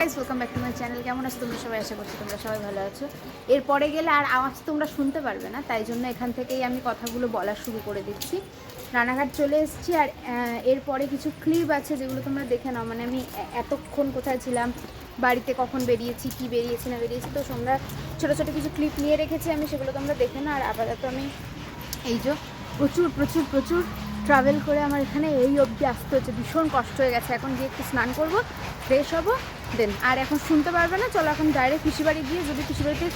Welcome back to my channel. কেমন আছো তোমরা সবাই? আশা করছি তোমরা সবাই ভালো আছো। এরপরে গেলে আর আওয়াজ তোমরা শুনতে পারবে না, তাই জন্য এখান থেকেই আমি কথাগুলো বলা শুরু করে দিচ্ছি। রানাঘাট চলে এসেছি, আর এরপরে কিছু ক্লিপ আছে যেগুলো তোমরা দেখে নাও। মানে আমি এতক্ষণ কোথায় ছিলাম, বাড়িতে কখন বেরিয়েছি, কি বেরিয়েছি না বেরিয়েছি, তো তোমরা ছোটো ছোটো কিছু ক্লিপ নিয়ে রেখেছি আমি, সেগুলো তোমরা দেখে নাও। আর আপাতত আমি এই যে প্রচুর প্রচুর প্রচুর ট্রাভেল করে আমার এখানে এই অবধি আসতে হচ্ছে, ভীষণ কষ্ট হয়ে গেছে। এখন গিয়ে একটু স্নান করবো, ফ্রেশ হবো, দেন আর এখন শুনতে পারবে না। চলো এখন ডাইরেক্ট পিসিবাড়ি গিয়ে যদি পিসিবাড়িতে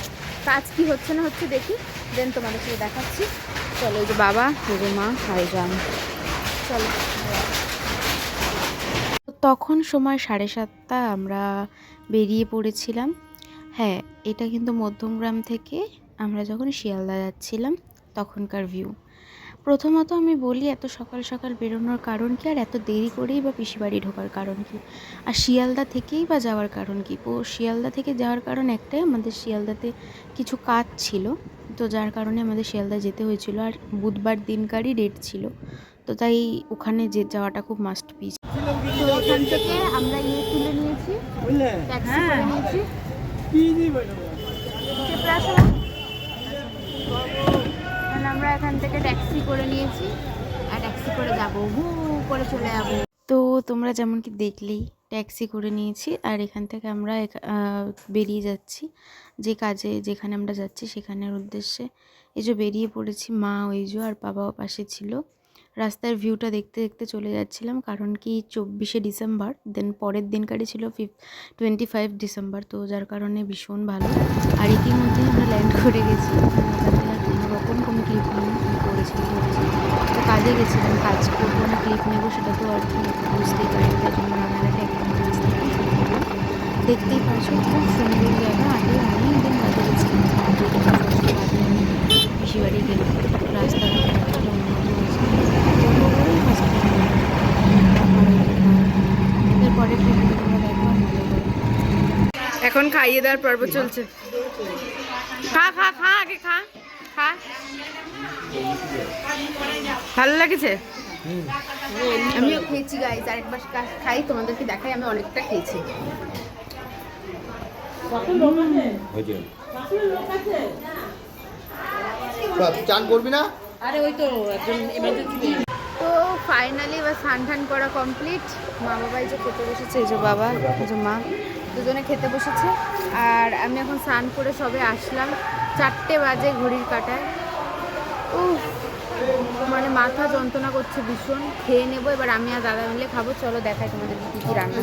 কাজ কি হচ্ছে না হচ্ছে দেখি, দেন তোমাদের সাথে দেখাচ্ছি। চলো, এই যে বাবা, এই যে মা, হাই যান, চলো। তখন সময় 7:30, আমরা বেরিয়ে পড়েছিলাম। হ্যাঁ, এটা কিন্তু মধ্যমগ্রাম থেকে আমরা যখন শিয়ালদা যাচ্ছিলাম তখনকার ভিউ। প্রথমত আমি বলি, এত সকাল সকাল বেরোনোর কারণ কি, আর এত দেরি করেই বা পিসিবাড়ি ঢোকার কারণ কি, আর শিয়ালদা থেকেই বা যাওয়ার কারণ কি। শিয়ালদা থেকে যাওয়ার কারণ একটাই, আমাদের শিয়ালদাতে কিছু কাজ ছিল, তো যার কারণে আমাদের শিয়ালদা যেতে হয়েছিল। আর বুধবার দিনকারই ডেট ছিল, তো তাই ওখানে যাওয়াটা খুব মাস্ট পিস। তো ওখান থেকে আমরা তুলে নিয়েছি, ট্যাক্সি করে নিয়েছি, আমরা এখান থেকে ট্যাক্সি করে নিয়েছি, আর ট্যাক্সি করে যাবো, হু করে চলে যাবো। তো তোমরা যেমন কি দেখলেই, ট্যাক্সি করে নিয়েছি, আর এখান থেকে আমরা বেরিয়ে যাচ্ছি যে কাজে, যেখানে আমরা যাচ্ছি সেখানের উদ্দেশ্যে। এই যে বেরিয়ে পড়েছি, মা ওই যে আর বাবাও পাশে ছিল। রাস্তার ভিউটা দেখতে দেখতে চলে যাচ্ছিলাম, কারণ কি 24শে ডিসেম্বর, দেন পরের দিনকারই ছিল 25 ডিসেম্বর, তো যার কারণে ভীষণ ভালো। আর ইতিমধ্যে আমরা ল্যান্ড করে গেছি। কোনোরকম কোনো ক্লিপ করেছি তো কাজে গেছিলাম, কাজ করবো না ক্লিপ নেবো সেটা তো আর কি বুঝতেই পারি, তাই জন্য রান্নাঘাটে একদম দেখতেই পাচ্ছ, খুব সুন্দর জায়গা। আগে অনেক দিন কাজে গেছিলাম, পিসি বাড়ি গেলাম, রাস্তাঘাট এরপরে এখন খাইয়ে দেওয়ার পর্ব চলছে। খা খা খা, আগে খা খা। ভালো লাগছে? আমিও খেয়েছি গাইজ, আরেকবার খাই, তোমাদেরকে দেখাই। আমি অনেকটা খেয়েছি। চান করবি না? আরে ওই তো একজন এমার্জেন্সি। তো ফাইনালি এবার স্নান টান করা কমপ্লিট। মা বাবা এই যে খেতে বসেছে, এই যে বাবা, এই যে মা, দুজনে খেতে বসেছে। আর আমি এখন স্নান করে সবে আসলাম, 4টে বাজে ঘড়ির কাঁটায়। মানে মাথা যন্ত্রণা করছে ভীষণ। খেয়ে নেবো এবার, আমি আর দাদা মিলে খাবো। চলো দেখাই তোমাদের কী কী রান্না।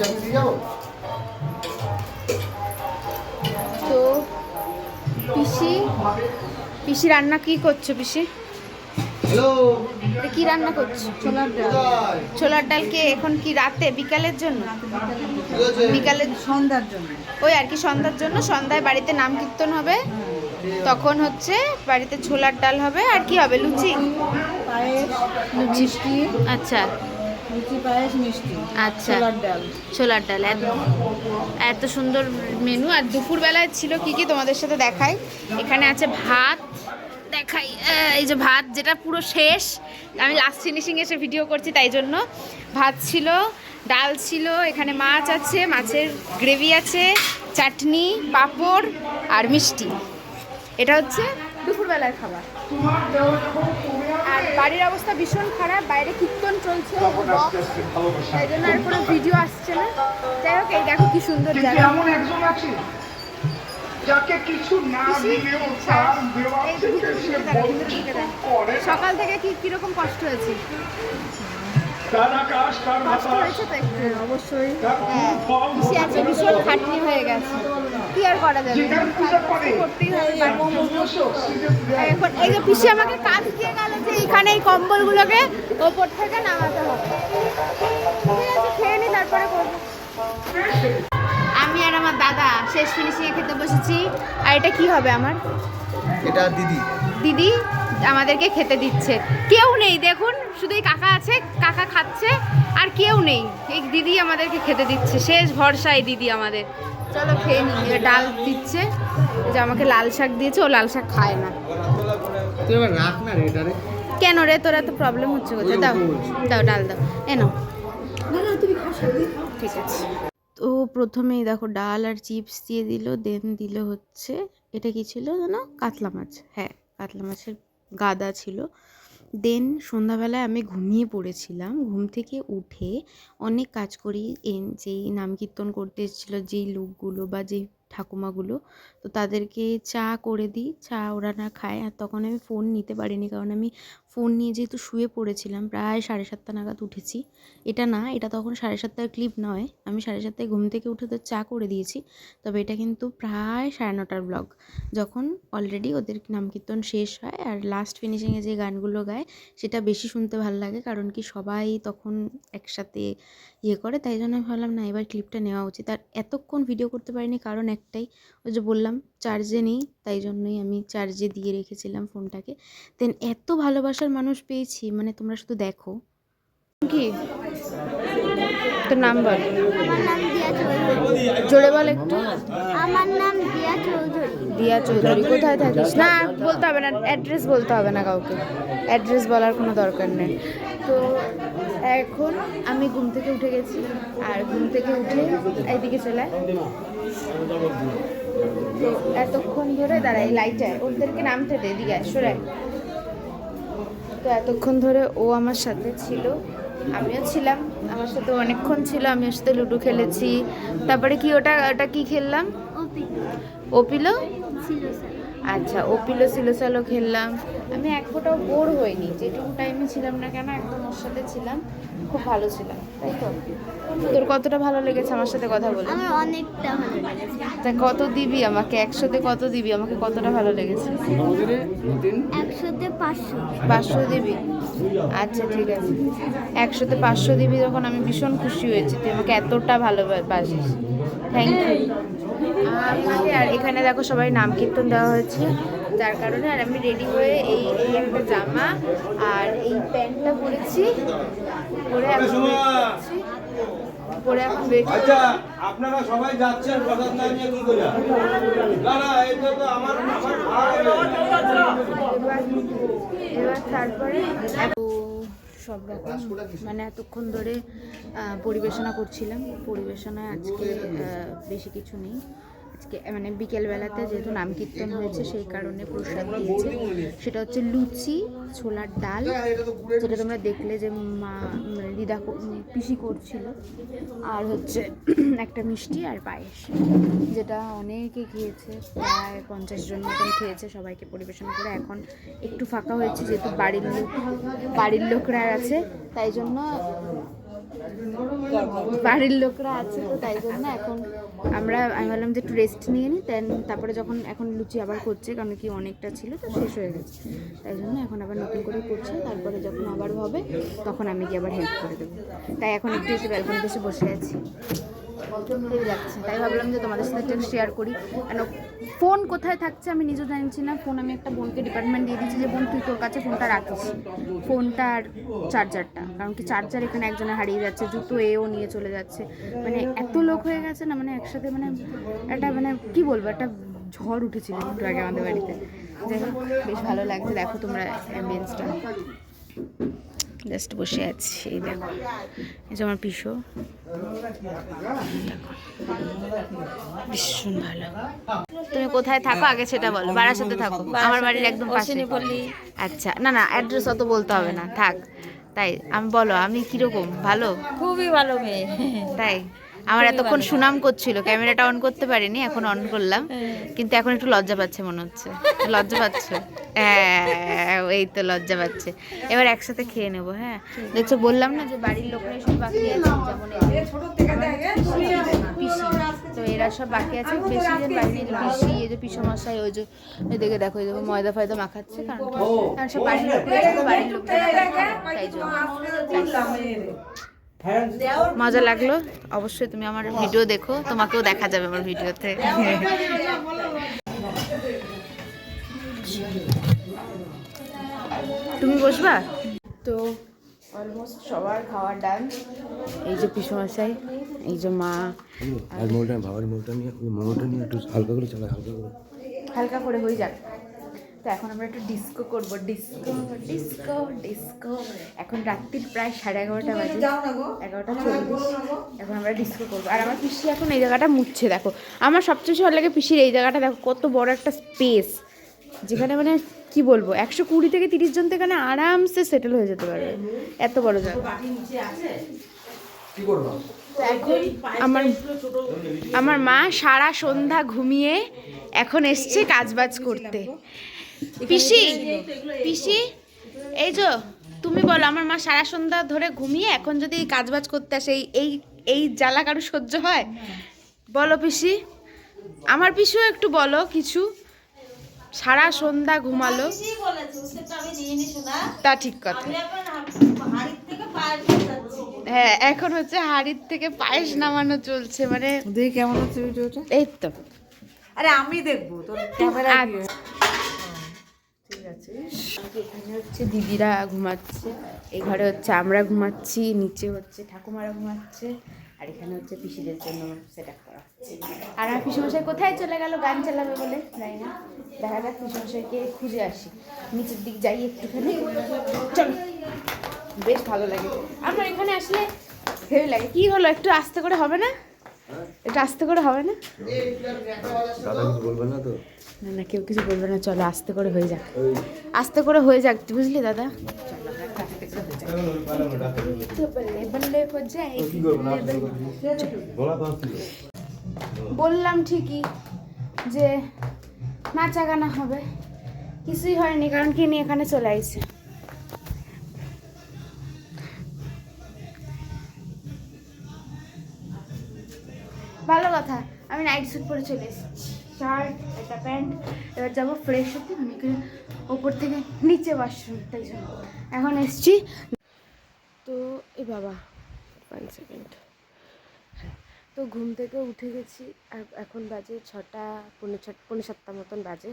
তো পিসি রান্না কি করছো পিসি? কি রান্না করছো? ছোলার ডালকে এখন কি রাতে বিকালের জন্য? বিকালের সন্ধ্যার জন্য, ওই আর কি সন্ধ্যার জন্য। সন্ধ্যায় বাড়িতে নাম কীর্তন হবে, তখন হচ্ছে বাড়িতে ছোলার ডাল হবে। আর কি হবে? লুচি, পায়েস, মিষ্টি। আচ্ছা, লুচি, পায়েস, মিষ্টি, আচ্ছা, ছোলার ডাল। এত সুন্দর মেনু। আর দুপুরবেলায় ছিল কি কি তোমাদের সাথে দেখাই। এখানে আছে ভাত, দেখাই, এই যে ভাত, যেটা পুরো শেষ, আমি লাস্ট ফিনিশিং এসে ভিডিও করছি তাই জন্য। ভাত ছিল, ডাল ছিল, এখানে মাছ আছে, মাছের গ্রেভি আছে, চাটনি, পাঁপড় আর মিষ্টি। এটা হচ্ছে দুপুরবেলার খাবার। আর বাড়ির অবস্থা ভীষণ খারাপ, বাইরে কীর্তন চলছে, তাই জন্য আর কোনো ভিডিও আসছে না। যাই হোক, এই দেখো কি সুন্দর জায়গা। সকাল থেকে কিরকম কষ্ট হয়েছে? কষ্ট হয়েছে তো একটু, অবশ্যই। হ্যাঁ, ভীষণ খাটনি হয়ে গেছে, কি আর করা যাবে, করতেই হবে। এখন এই যে পিসি আমাকে কাজ দিয়ে গেল যে এইখানে এই কম্বলগুলোকে ওপর থেকে নামাতে হবে। ঠিক আছে, খেয়ে নি, তারপরে করবো। আমি আর আমার দাদা শেষ ফিনিশিংয়ে খেতে বসেছি। আর এটা কি হবে আমার? এটা দিদি আমাদেরকে খেতে দিচ্ছে। কেউ নেই দেখুন, শুধু এই কাকা আছে, কাকা খাচ্ছে, আর কেউ নেই। এই দিদি আমাদেরকে খেতে দিচ্ছে, শেষ ভরসা এই দিদি আমাদের। চলো খেয়ে নিই। ডাল দিচ্ছে, যে আমাকে লাল শাক দিয়েছে, ও লাল শাক খায় না। তুই এবার রাখ না রে এটা রে। কেন রে, তোরা তো প্রবলেম হচ্ছে কোথায়? দাও দাও, ডাল দাও, এনো। ঠিক আছে। তো প্রথমেই দেখো ডাল আর চিপস দিয়ে দিল, দেন দিল হচ্ছে এটা কি ছিল জানো, কাতলা মাছ, হ্যাঁ কাতলা মাছের গাদা ছিল। দেন সন্ধ্যাবেলায় আমি ঘুমিয়ে পড়েছিলাম, ঘুম থেকে উঠে অনেক কাজ করি, যেই নাম কীর্তন করতে এসেছিলো যেই লোকগুলো বা যেই ঠাকুমাগুলো, তো তাদেরকে চা করে দিই, চা ওরা না খায়। আর তখন আমি ফোন নিতে পারিনি, কারণ আমি ফোন নিয়ে যেহেতু শুয়ে পড়েছিলাম, প্রায় 7:30 নাগাদ উঠেছি। এটা না, এটা তখন 7:30 ক্লিপ নয়, আমি 7:30 ঘুম থেকে উঠে তো চা করে দিয়েছি, তবে এটা কিন্তু প্রায় 9:30 ব্লগ, যখন অলরেডি ওদের নাম কীর্তন শেষ হয় আর লাস্ট ফিনিশিংয়ে যে গানগুলো গায় সেটা বেশি শুনতে ভালো লাগে, কারণ কি সবাই তখন একসাথে ইয়ে করে, তাই জন্য আমি ভাবলাম না এবার ক্লিপটা নেওয়া উচিত। আর এতক্ষণ ভিডিও করতে পারিনি কারণ একটাই, ওই যে বললাম চার্জে নেই, তাই জন্যই আমি চার্জে দিয়ে রেখেছিলাম ফোনটাকে। দেন এত ভালোবাসার মানুষ পেয়েছি, মানে তোমরা শুধু দেখো। কি তোর নাম বল, আমার নাম দিয়া চৌধুরী। জোরে বল একটু। আমার নাম দিয়া চৌধুরী। দিয়া চৌধুরী, কোথায় থাকিস? না বলতে হবে না, অ্যাড্রেস বলতে হবে না কাউকে, অ্যাড্রেস বলার কোনো দরকার নেই। তো এখন আমি ঘুম থেকে উঠে গেছি, আর ঘুম থেকে উঠে এইদিকে চলে আয়। তো এতক্ষণ ধরে দাঁড়াই লাইটায়, ওদেরকে নামতে দে, এদিকে আয়, সরে আয়। তো এতক্ষণ ধরে ও আমার সাথে ছিল, আমিও ছিলাম, আমার সাথে অনেকক্ষণ ছিল, আমি ওর সাথে লুডো খেলেছি। তারপরে কি ওটা ওটা কি খেললাম, ওপিলো, ছিল স্যার। আচ্ছা ওপিলো সিলোসালো খেললাম। আমি এক ফোঁটাও বোর হইনি, যেটুকু টাইমে ছিলাম না কেন একদম ওর সাথে ছিলাম, খুব ভালো ছিলাম, তাই তো? তোর কতটা ভালো লেগেছে আমার সাথে কথা বলে? আমার অনেকটা ভালো লেগেছে। তা কত দিবি আমাকে, 100-তে কত দিবি আমাকে, কতটা ভালো লেগেছে? 100-তে 500। 500 দিবি? আচ্ছা ঠিক আছে, 100-তে 500 দিবি যখন, আমি ভীষণ খুশি হয়েছি তুই আমাকে এতটা ভালোবাসিস, থ্যাংক ইউ। আর এখানে দেখো সবাই নাম কীর্তন দেওয়া হয়েছে, যার কারণে আর আমি রেডি হয়ে এই এই একটা জামা আর এই প্যান্টটা পরেছি, পরে এখন পরে এখন বের আচ্ছা আপনারা সবাই যাচ্ছেন প্রসাদ না নিয়ে কি করে? না না এটা তো আমার ভাই। এবার তারপরে সব রকম মানে এতক্ষণ ধরে পরিবেশনা করছিলাম, পরিবেশনায় আজকে বেশি কিছু নেই, আজকে মানে বিকেলবেলাতে যেহেতু নাম কীর্তন হয়েছে সেই কারণে প্রসাদ দিয়েছে, সেটা হচ্ছে লুচি, ছোলার ডাল, যেটা তোমরা দেখলে যে মা দিদা পিসি করছিল, আর হচ্ছে একটা মিষ্টি আর পায়েস, যেটা অনেকে খেয়েছে, প্রায় 50 জন মতন খেয়েছে, সবাইকে পরিবেশন করে। এখন একটু ফাঁকা হয়েছে যেহেতু বাড়ির লোকরা আছে, তাই জন্য বাড়ির লোকরা আছে, তো তাই জন্য এখন আমি ভাবলাম যে একটু রেস্ট নিয়ে নিই, তারপরে যখন এখন লুচি আবার করছে, কারণ কি অনেকটা ছিল তো শেষ হয়ে গেছে, তাই জন্য এখন আবার নতুন করে করছে, তারপরে যখন আবার হবে তখন আমি কি আবার হেল্প করে দেবো, তাই এখন একটু এসে ব্যালকনিতে এসে বসে আছি, যাচ্ছে, তাই ভাবলাম যে তোমাদের সাথে একটু শেয়ার করি। কেন ফোন কোথায় থাকছে আমি নিজেও জানছি না, ফোন আমি একটা বোনকে ডিপার্টমেন্ট দিয়ে দিয়েছি যে বোন তুই তোর কাছে ফোনটা রাখিস, ফোনটা আর চার্জারটা, কারণ কি চার্জার এখানে একজনে হারিয়ে যাচ্ছে, জুতো এও নিয়ে চলে যাচ্ছে, মানে এত লোক হয়ে গেছে না, মানে একসাথে মানে একটা মানে কী বলবো, একটা ঝড় উঠেছিল একটু আগে আমাদের বাড়িতে, যাই হোক বেশ ভালো লাগছে। দেখো তোমরা অ্যাম্বিয়েন্সটা, জাস্ট বসে আছি, এই দেখো এই যে আমার পিসো, ভীষণ ভালো। তুমি কোথায় থাকো আগে সেটা বলো, বারাসাতে থাকো? আমার বাড়ির একদম পাশে। আচ্ছা না না অ্যাড্রেস অত বলতে হবে না, থাক। তাই আমি বলো আমি কিরকম, ভালো? খুবই ভালো মেয়ে। তাই আমার এতক্ষণ সুনাম করছিল, ক্যামেরাটা অন করতে পারিনি, এখন অন করলাম, কিন্তু এখন একটু লজ্জা পাচ্ছে মনে হচ্ছে। লজ্জা পাচ্ছে? হ্যাঁ এই তো লজ্জা পাচ্ছে। এবার একসাথে খেয়ে নেবো। হ্যাঁ দেখছো বললাম না যে বাড়ির লোকরা সব বাকি আছে, যেমন পিসি, তো এরা সব বাকি আছে, বেশি দিন বাড়ি নেই, পিসি এই যে পিসমশাই, ওই যে এদিকে দেখো এই যে ময়দা ফয়দা মাখাচ্ছে, কারণ সব বাড়ির লোকরা আছে, বাড়ির লোকরা তাই জন্য। মজা লাগলো, অবশ্যই তুমি আমার ভিডিও দেখো, তোমাকেও দেখা যাবে আমার ভিডিওতে। তুমি বসবা তো? অলমোস্ট সবার খাওয়ার ডান, এই যে পিসমশাই, এই যে মা, আর মোটা ভাবার মোটা নিয়ে একটু হালকা করে চালা, হালকা করে হালকা করে হয়ে যাক, তো এখন আমরা একটু ডিস্কো করবো, ডিস্কো ডিস্কো ডিস্কো। এখন রাত্রির প্রায় 11:30 বাজে, 11:40। এখন আমরা ডিস্কো করবো। আর আমার পিসি এখন এই জায়গাটা মুছছে। দেখো আমার সবচেয়ে ভালো লাগে পিসির এই জায়গাটা, দেখো কত বড় একটা স্পেস, যেখানে মানে কি বলবো 120 থেকে 30 জন তো এখানে আরামসে সেটেল হয়ে যেতে পারবে, এত বড় জায়গা। কি করবো? তো এখন আমার মা সারা সন্ধ্যা ঘুমিয়ে এখন এসছে কাজবাজ করতে। পিসি পিসি এই যে তুমি বলো, আমার মা সারা সন্ধ্যা ধরে ঘুমিয়ে এখন যদি এই কাজবাজ করতে আসে, এই এই জ্বালা কারো সহ্য হয়? বলো পিসি, আমার পিসিও একটু বলো কিছু। সারা সন্ধ্যা ঘুমালো, তা ঠিক কথা। হ্যাঁ এখন হচ্ছে হাড়ির থেকে পায়েস নামানো চলছে, মানে দেখি কেমন হচ্ছে ভিডিওটা। এই তো। আরে আমি দেখবো তোর ক্যামেরা দিয়ে। ঠিক আছে। এখানে হচ্ছে দিদিরা ঘুমাচ্ছে, এই ঘরে হচ্ছে আমরা ঘুমাচ্ছি, নিচে হচ্ছে ঠাকুমারা ঘুমাচ্ছে, আর এখানে হচ্ছে পিসিদের জন্য সেট আপ করা হচ্ছে। আর আমার পিসিমশাই কোথায় চলে গেল গান চালাবে বলে, জানি না। দেখা যাক পিসিমশাইকে খুঁজে আসি, নিচের দিক যাই একটুখানি। চলো, বেশ ভালো লাগে আমার এখানে আসলে, হেভি লাগে। কি হলো, একটু আস্তে করে হবে না? একটু আস্তে করে হবে না? দাদা কিছু বলবে না তো? না না, কেউ কিছু বলবে না, চলো আস্তে করে হয়ে যাক, আস্তে করে হয়ে যাক, বুঝলি দাদা? বললাম ঠিকই যে নাচা গানা হবে, কিছুই হয়নি, কারণ কি নিয়ে এখানে চলে আইছে। ভালো কথা, আমি নাইট স্যুট পরে চলে এসেছি, শার্ট একটা প্যান্ট। এবার যাবো ফ্রেশ হতে, আমি ওপর থেকে নিচে ওয়াশরুম, তাই জন্য এখন এসছি। তো এ বাবা 1 সেকেন্ড। তো ঘুম থেকে উঠে গেছি, আর এখন বাজে 6টা, পৌনে 7টা মতন বাজে।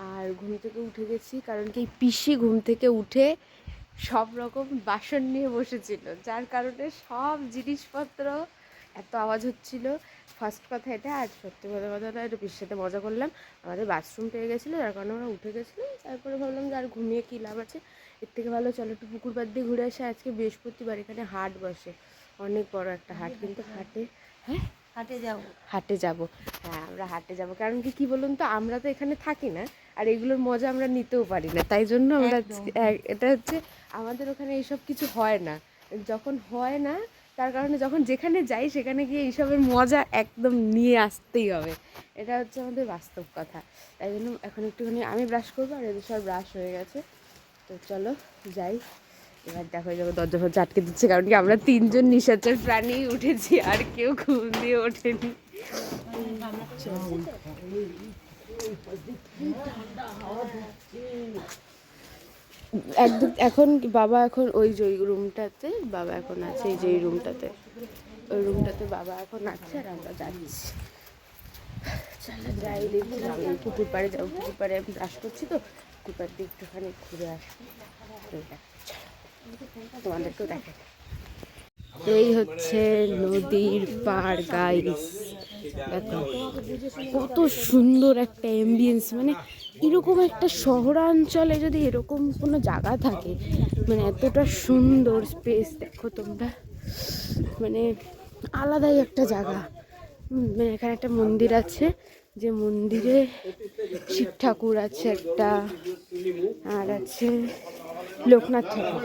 আর ঘুম থেকে উঠে গেছি কারণ কি পিসি ঘুম থেকে উঠে সব রকম বাসন নিয়ে বসেছিল, যার কারণে সব জিনিসপত্র এত আওয়াজ হচ্ছিল। ফার্স্ট কথা এটা। আর সত্যি কথাটা একটু পিসির সাথে মজা করলাম, আমাদের বাথরুম পেয়ে গেছিলো, যার কারণে আমরা উঠে গেছিলাম। তারপরে ভাবলাম যে আর ঘুমিয়ে কী লাভ আছে, এর থেকে ভালো চলো একটু পুকুর পাড় দিয়ে ঘুরে আসে। আজকে বৃহস্পতিবার, এখানে হাট বসে, অনেক বড় একটা হাট, কিন্তু হাটে হাটে যাব। হ্যাঁ আমরা হাটে যাব, কারণ কি বলুন তো, আমরা তো এখানে থাকি না, আর এগুলোর মজা আমরা নিতেও পারি না, তাই জন্য আমরা এটা হচ্ছে আমাদের ওখানে এইসব কিছু হয় না। যখন হয় না, তার কারণে যখন যেখানে যাই সেখানে গিয়ে এইসবের মজা একদম নিয়ে আসতেই হবে, এটা হচ্ছে আমাদের বাস্তব কথা। তাই জন্য এখন একটুখানি আমি ব্রাশ করবো, আর এদের সব ব্রাশ হয়ে গেছে। তো চলো যাই, এবার দেখো যাবো। দরজা ফরজা আটকে দিচ্ছে, কারণ কি আমরা 3 জন নিশাচর প্রাণী উঠেছি, আর কেউ ঘুম দিয়ে ওঠেনি। একদম এখন বাবা এখন ওই যে ওই রুমটাতে বাবা এখন আছে, এই যে এই রুমটাতে, ওই রুমটাতে বাবা এখন আছে, আর আমরা যাচ্ছি। চলো যাই, দেখি পুকুর পাড়ে যাবো, পুকুর পাড়ে আমি ব্রাশ করছি, তো পুকুর পাড় দিয়ে একটুখানি ঘুরে আসবো, তোমাদেরকেও দেখা। এই হচ্ছে নদীর পাড় গাইস, দেখো কত সুন্দর একটা অ্যাম্বিয়েন্স। মানে এরকম একটা শহরাঞ্চলে যদি এরকম কোনো জায়গা থাকে, মানে এতটা সুন্দর স্পেস, দেখো তোমরা, মানে আলাদাই একটা জায়গা। মানে এখানে একটা মন্দির আছে, যে মন্দিরে শিব ঠাকুর আছে একটা, আর আছে লোকনাথ ঠাকুর,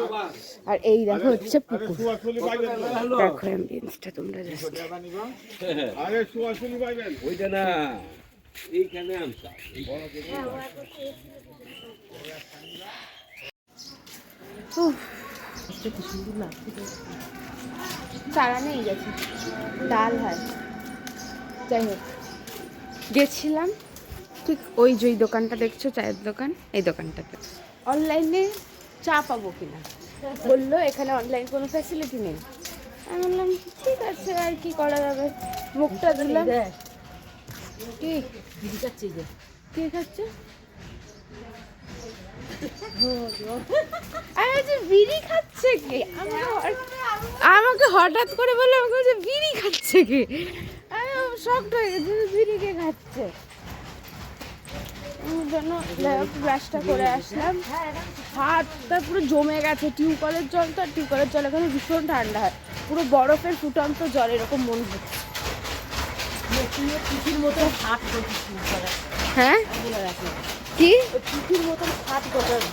আর এই দেখো হচ্ছে পুকুর। দেখো অ্যাম্বিয়েন্সটা তোমরা জাস্ট। ওইটা না, এইখানে আমসা চারা নেই গেছে, ডাল হয়। যাই হোক, গেছিলাম ঠিক ওই যে দোকানটা দেখছো, চায়ের দোকান, এই দোকানটাতে। অনলাইনে চা পাবো কিনা বললো, এখানে অনলাইন কোনো ফ্যাসিলিটি নেই। আমি বললাম ঠিক আছে, আর কি করা যাবে, মুখটা দিলাম। কি কে খাচ্ছে? বিড়ি খাচ্ছে কে? আমাকে হঠাৎ করে বলে, আমাকে বলছে বিড়ি খাচ্ছে কে? আমি শকড হয়ে গেছি, বিড়ি কে খাচ্ছে? জন্য ব্রাশটা করে আসলাম। হাতটা পুরো জমে গেছে, টিউবওয়েলের জল তো, আর টিউবওয়েলের জল এখানে ভীষণ ঠান্ডা হয়, পুরো বরফের ফুটন্ত জল এরকম মনে হচ্ছে। পিঠির মতো হাত করছিস হ্যাঁ কি পিঠির মতন হাত করার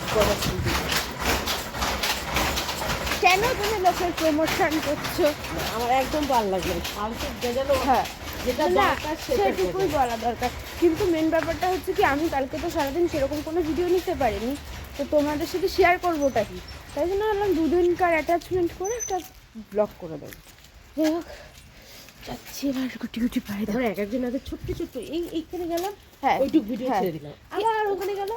কেন তুমি লোকের প্রমোশন করছো? আমার একদম ভালো লাগলো ফালতু গেজানো হ্যাঁ যেটা না, দরকার সেটুকুই বলা দরকার। কিন্তু মেন ব্যাপারটা হচ্ছে কি, আমি কালকে তো সারাদিন সেরকম কোনো ভিডিও নিতে পারিনি, তো তোমাদের সাথে শেয়ার করবো ওটা কি, তাই জন্য ভাবলাম দুদিনকার অ্যাটাচমেন্ট করে একটা ব্লগ করে দেবো। যাই হোক, যাচ্ছি এবার গুটি গুটি পাই দেবো। এক একজন আগে ছোট্ট ছোট্ট এইখানে গেলাম হ্যাঁ ওইটুক ভিডিও হ্যাঁ। ছেড়ে দিলাম, আবার ওখানে গেল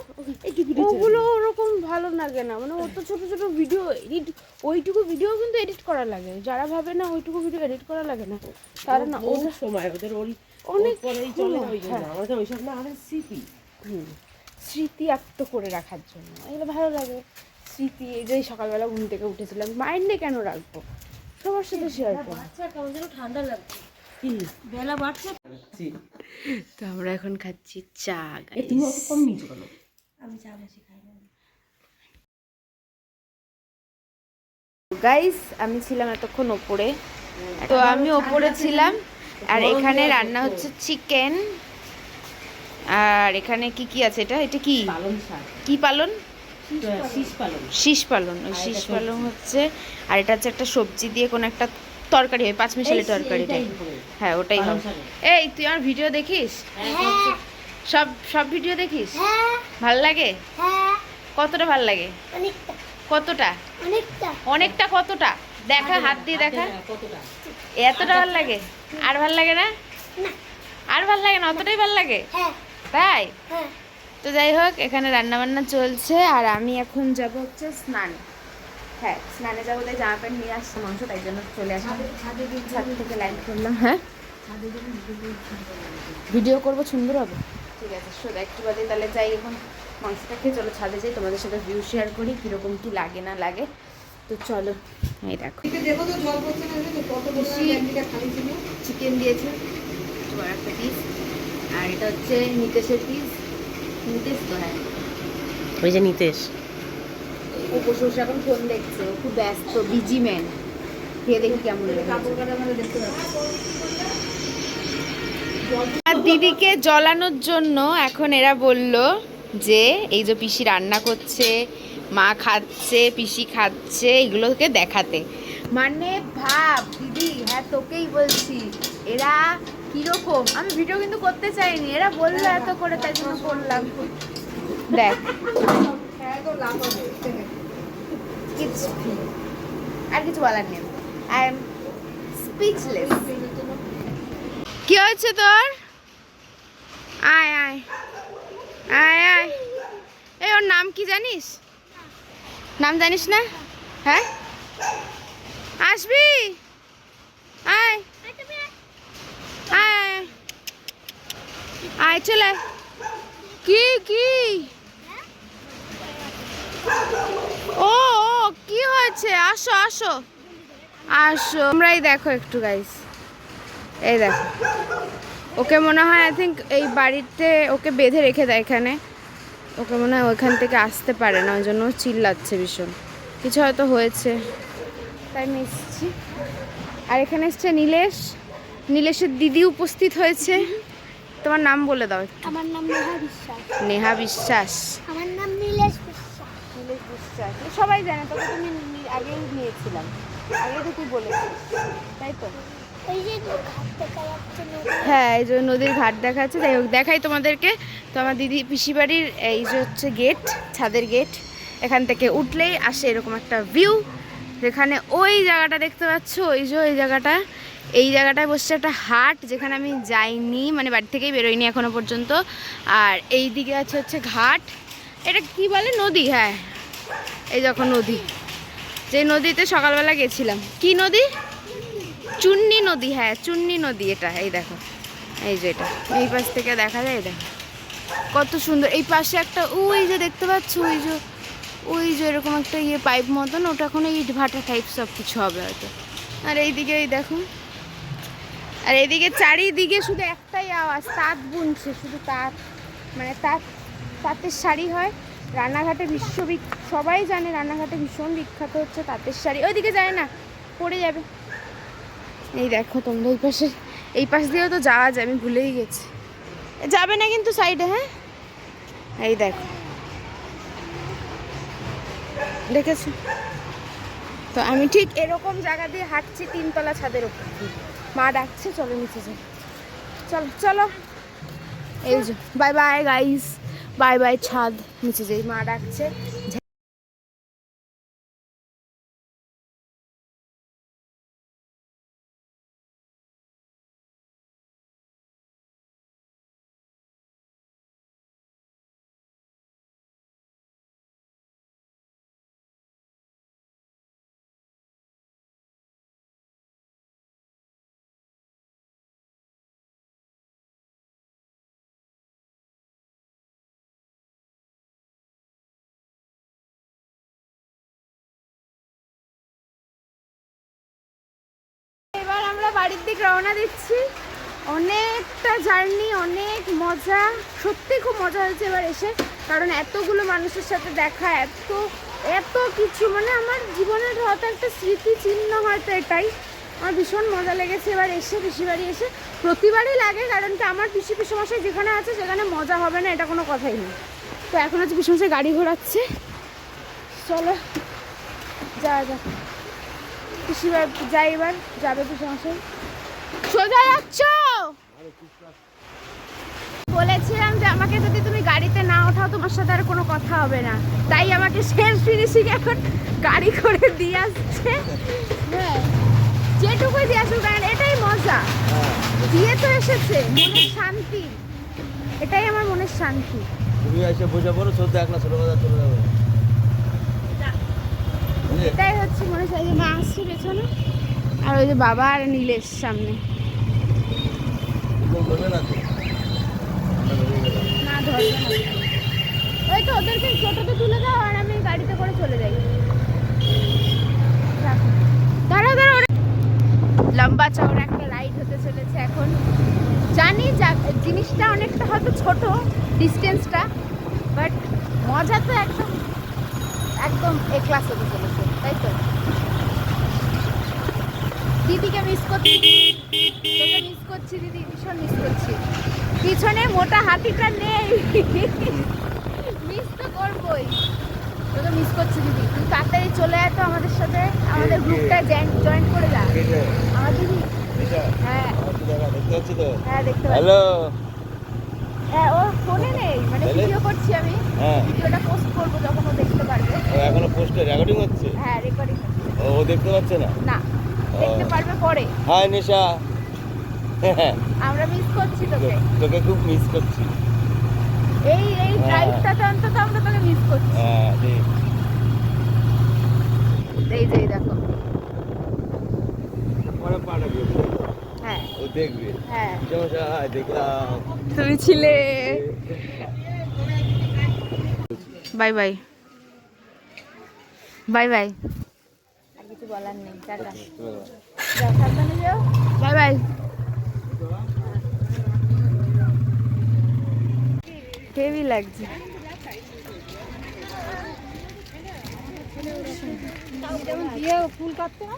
এইটুক ভিডিও ওগুলো ওরকম ভালো লাগে না, মানে অত ছোট ছোট ভিডিও এডিট, ওইটুকু ভিডিও কিন্তু এডিট করা লাগে। যারা ভাবে না ওইটুকু ভিডিও এডিট করা লাগে না, তারা না ওদের সময় ওদের অনেক পরেই চলে ওই জন্য হ্যাঁ। আমাদের ওইসব না আমাদের স্মৃতি স্মৃতি আত্ম করে রাখার জন্য এগুলো ভালো লাগে। স্মৃতি, এই যে সকালবেলা ঘুম থেকে উঠেছিলাম, মাইন্ডে কেন রাখবো, সবার সাথে শেয়ার করবো। কেমন যেন ঠান্ডা লাগছে কি বেলা বাড়ছে তো আমরা এখন খাচ্ছি চা। তুমি অত কম নিচু কেন? গাইস আমি ছিলাম এতক্ষণ ওপরে, তো আমি ওপরে ছিলাম, আর এখানে রান্না হচ্ছে চিকেন, আর এখানে কি কি আছে, এটা এটা কি পালং শাক কি পালন, শীষ পালং শীষ পালন, ওই শীষ পালন হচ্ছে, আর এটা হচ্ছে একটা সবজি দিয়ে কোনো একটা তরকারি হয়, 5 মিশালি তরকারি টাইপ। হ্যাঁ ওটাই হবে। এই তুই আমার ভিডিও দেখিস? সব সব ভিডিও দেখিস? ভাল লাগে? কতটা ভাল লাগে? কতটা? অনেকটা কতটা? দেখা, হাত দিয়ে দেখা। কতটা এতটা ভাল লাগে? আর ভাল লাগে না? আর ভাল লাগে না, অতটাই ভাল লাগে? তাই? তো যাই হোক, এখানে রান্না বান্না চলছে, আর আমি এখন যাব হচ্ছে স্নান। হ্যাঁ স্নানে যাবো, তাই জামা প্যান্ট নিয়ে আসছে মাংস, তাই জন্য চলে আসলাম ছাদ থেকে লাইন করলাম। হ্যাঁ ভিডিও করবো, সুন্দর হবে। ঠিক আছে শোধ একটু বাদে তাহলে যাই, এখন মাংসটা খেয়ে চলো ছাদে যাই, তোমাদের সাথে ভিউ শেয়ার করি কীরকম কি লাগে না লাগে। তো চলো, এই দেখো চিকেন দিয়েছে তোমার একটা পিস, আর এটা হচ্ছে নিতেশের পিস। নিতেশ তো হ্যাঁ, ওই যে নিতেশ ও বসে বসে এখন ফোন দেখছে, ও খুব ব্যস্ত, বিজি ম্যান। খেয়ে দেখি কেমন লাগে। আর দিদিকে জ্বলানোর জন্য এখন এরা বলল যে এই যে পিসি রান্না করছে, মা খাচ্ছে, পিসি খাচ্ছে, এগুলোকে দেখাতে। মানে ভাব দিদি, হ্যাঁ তোকেই বলছি, এরা কিরকম, আমি ভিডিও কিন্তু করতে চাইনি, এরা বললো এত করে, তাই জন্য করলাম। দেখ আর কিছু বলার নেই, আই এম স্পিচলেস। কি হয়েছে তোর? আয় আয় আয় আয়, এই ওর নাম কি জানিস? নাম জানিস না? হ্যাঁ আসবি, আয় আয় আয় চলে। কি কি ও কি হয়েছে? আসো আসো আসো, আমরাই দেখো একটু গাইস, এই দেখো ওকে মনে হয় আই থিঙ্ক এই বাড়িতে ওকে বেঁধে রেখে দেয় এখানে, ওকে মনে হয় ওইখান থেকে আসতে পারে না, ওই জন্য চিল্লাচ্ছে ভীষণ, কিছু হয়তো হয়েছে, তাই আমি এসেছি। আর এখানে এসছে নীলেশ, নীলেশের দিদি উপস্থিত হয়েছে। তোমার নাম বলে দাও একটু। আমার নাম নেহা বিশ্বাস। নেহা বিশ্বাস। আমার নাম নীলেশ বিশ্বাস। নীলেশ বিশ্বাস সবাই জানে, তোকে তুমি আগেই নিয়েছিলাম, আগে তো তুই বলেছিস, তাই তো? ওই যে ঘাট দেখা যাচ্ছে নদী। হ্যাঁ এই যে নদীর ঘাট দেখাচ্ছে। যাই হোক দেখাই তোমাদেরকে। তো আমার দিদি পিসি বাড়ির এই যে হচ্ছে গেট, ছাদের গেট, এখান থেকে উঠলেই আসে এরকম একটা ভিউ, যেখানে ওই জায়গাটা দেখতে পাচ্ছ, ওই যে ওই জায়গাটা, এই জায়গাটায় বসছে একটা হাট, যেখানে আমি যাইনি, মানে বাড়ি থেকেই বেরোইনি এখনো পর্যন্ত। আর এই দিকে আছে হচ্ছে ঘাট, এটা কি বলে নদী, হ্যাঁ এই যখন নদী, যে নদীতে সকালবেলা গেছিলাম, কি নদী? চুন্নি নদী, হ্যাঁ চুন্নি নদী এটা। এই দেখো এই যে এটা এই পাশ থেকে দেখা যায়, দেখো কত সুন্দর। এই পাশে একটা ওই যে দেখতে পাচ্ছ, ওই যে এরকম একটা ইয়ে পাইপ মতন, ওটা এখন ইট ভাটা টাইপ সব কিছু হবে হয়তো। আর এইদিকে এই দেখো, আর এইদিকে চারিদিকে শুধু একটাই আওয়াজ, তাঁত বুনছে, শুধু তাঁত, মানে তাঁত তাঁতের শাড়ি হয় রানাঘাটে সবাই জানে রানাঘাটে ভীষণ বিখ্যাত হচ্ছে তাঁতের শাড়ি। ওইদিকে যায় না, পড়ে যাবে। এই দেখো তোমরা এই পাশ দিয়েও তো যাওয়া যায়, আমি ভুলেই গেছি। যাবে না কিন্তু সাইডে, হ্যাঁ এই দেখো দেখেছো তো, আমি ঠিক এরকম জায়গা দিয়ে হাঁটছি 3 তলা ছাদের উপর দিয়ে। মা ডাকছে চলো নিচে যাই, চলো চলো। এই যে bye bye guys, bye bye ছাদ, নিচে যাই, মা ডাকছে। এবার আমরা বাড়ির দিকে রওনা দিচ্ছি। অনেকটা জার্নি, অনেক মজা, সত্যি খুব মজা হয়েছে এবার এসে, কারণ এতগুলো মানুষের সাথে দেখা, এত কিছু, মানে আমার জীবনের হয়তো একটা স্মৃতিচিহ্ন, হয়তো এটাই আমার ভীষণ মজা লেগেছে এবার এসে, পিসিবাড়ি এসে। প্রতিবারই লাগে, কারণ কি আমার পিসিমশাই যেখানে আছে সেখানে মজা হবে না, এটা কোনো কথাই নেই। তো এখন হচ্ছে পিসিমশাই গাড়ি ঘোরাচ্ছে, চলো যাওয়া যাক। পিসিবার যাই, এবার যাবে পিসিমশাই। সোজা যাচ্ছ? বলেছিলাম যে আমাকে যদি তুমি গাড়িতে না ওঠাও তোমার সাথে আর কোনো কথা হবে না, তাই আমাকে শেষ ফিনিশিং এখন গাড়ি করে দিয়ে আসছে। হ্যাঁ যেটুকুই দিয়ে আসুক, কারণ এটাই মজা, দিয়ে তো এসেছে, মনের শান্তি, এটাই আমার মনের শান্তি। তুমি এসে বোঝা পড়ো, চলতে একলা ছোট কথা চলে যাবে, এটাই হচ্ছে মনে হয়। মা আসছে পেছনে, আর ওই যে বাবা আর নীলেশ সামনে। না ধরবে না, ওই তো ওদেরকে টোটোতে তুলে দাও আর আমি গাড়িতে করে চলে যাই। দাঁড়া দাঁড়া, লম্বা চওড়া একটা রাইড হতে চলেছে এখন। জানি জিনিসটা অনেকটা হয়তো ছোট ডিস্টেন্সটা, বাট মজা তো একদম একদম এ ক্লাস হতে চলেছে, তাই তো? দিদিকে মিস করছি, তোকে মিস করছি দিদি, ভীষণ মিস করছি। পিছনে মোটা হাতিটা নেই, মিস তো করবোই, তোকে মিস করছি দিদি। তুই তাড়াতাড়ি চলে আয় তো আমাদের সাথে, আমাদের গ্রুপটা জয়েন করে যা। আমার দিদি, হ্যাঁ হ্যাঁ দেখতে পাচ্ছি। হ্যালো, হ্যাঁ ও ফোনে নেই, মানে ভিডিও করছি আমি, ভিডিওটা পোস্ট করবো যখন ও দেখতে পারবে। এখনো পোস্টে রেকর্ডিং হচ্ছে? হ্যাঁ রেকর্ডিং হচ্ছে। ও দেখতে পাচ্ছে না? না, দেখতে পারবে পরে। হাই নিশা, আমরা মিস করছি তোকে, তোকে খুব মিস করছি। এই ড্রাইভটাতে অন্তত আমরা তোকে মিস করছি। হ্যাঁ ঠিক। এই যে দেখো, পরে পাটা দিয়ে হ্যাঁ ও দেখবে। হ্যাঁ সমস্যা, দেখলাম তুমি ছিলে। বাই বাই, বাই বাই, আর কিছু বলার নেই, টাটা, যাও সাবধানে যাও, বাই বাই। হেভি লাগছে। ফুল কাটতে না,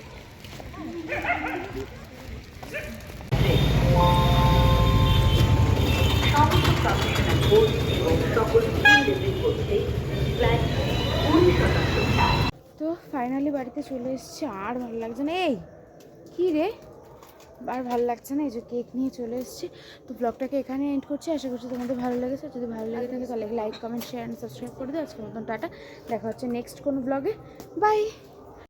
তো ফাইনালি বাড়িতে চলে এসেছি, আর ভালো লাগছে না। এই কি রে, আর ভালো লাগছে না, এই যে কেক নিয়ে চলে এসেছি। তো ব্লগটাকে এখানে এন্ড করছি, আশা করছি তোমাদের ভালো লেগেছে। যদি ভালো লেগে থাকে তাহলে like comment share and subscribe করে দিও। আজকের মতন টাটা, দেখা হচ্ছে নেক্সট কোনো ব্লগে, বাই।